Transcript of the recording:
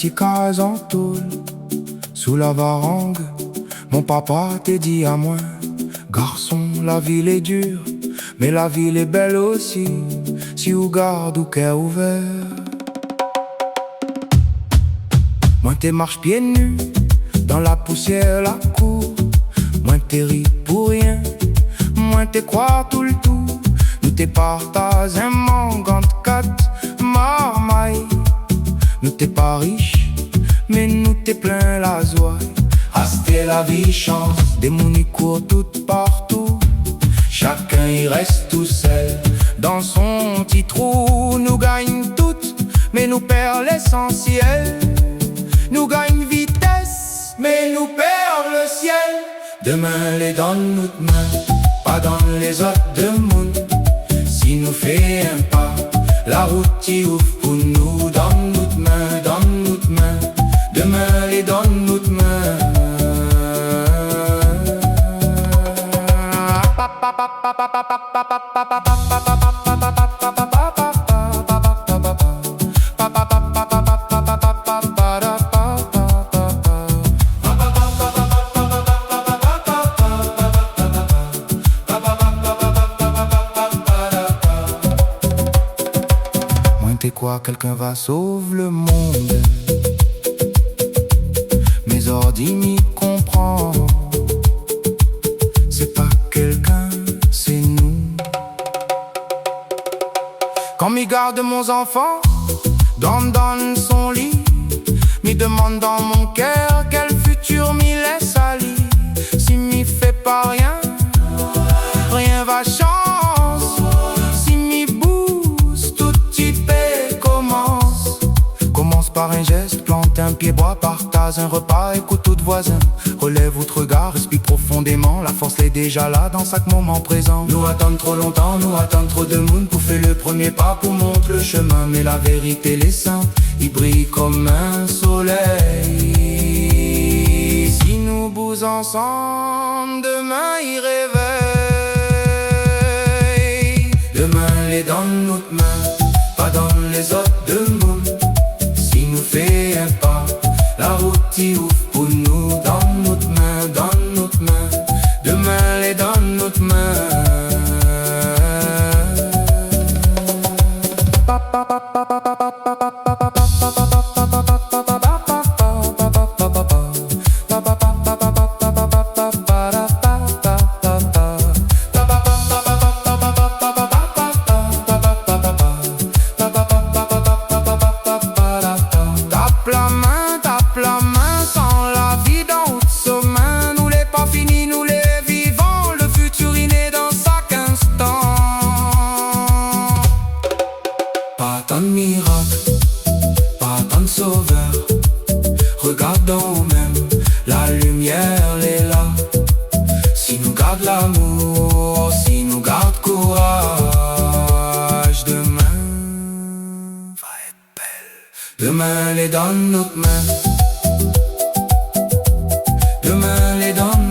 petit case en tôle, sous la varangue, mon papa t'a dit à moi: garçon, la ville est dure, mais la ville est belle aussi, si vous garde ou cœur ouvert. Moi t'es marche pieds nus, dans la poussière la cour, moi t'es ri pour rien, moi t'es croire tout le tout. Nous t'es partage un manque entre quatre marmailles. Nous t'es pas riche, mais nous t'es plein la joie. C'était la vie chance, des mounis courent toutes partout. Chacun y reste tout seul, dans son petit trou. Nous gagne toutes, mais nous perd l'essentiel. Nous gagne vitesse, mais nous perd le ciel. Demain les donne notre main, pas dans les autres de monde. Si nous fait un pas, la route y ouvre pour nous. Donne notre main, donne notre main. Demain les donne notre main. Moi t'es quoi, quelqu'un va sauver le monde. Mes ordi m'y comprend. C'est pas quelqu'un, c'est nous. Quand m'y garde mon enfant, dans son lit, m'y demande dans mon cœur quel futur m'y laisse aller. Si m'y fait pas rien, rien va changer. Si m'y bouge, tout y paix commence. Commence par un geste, plante un pied, bois, partage un repas, écoute tout voisin. Relève votre regard, respire profondément. La force est déjà là dans chaque moment présent. Nous attendons trop longtemps, nous attendons trop de monde pour faire le premier pas, pour montrer le chemin. Mais la vérité, les saints, il brille comme un soleil. Si nous bousons ensemble, demain il réveille. Demain les donne notre main, pas dans les autres de monde. Si nous fait un pas, la route y ouvre pour nous. Donne notre main, donne notre main. Demain les donne notre main. Tape la main sans la vie dans haute sommeil. Nous l'est pas fini, nous les vivons. Le futur il est dans chaque instant. Pas tant de miracles, pas tant de sauveurs. Regardons nous-mêmes, la lumière est là. Si nous garde l'amour, si nous garde courage, demain va être belle. Demain les donne notre main. Demain les donne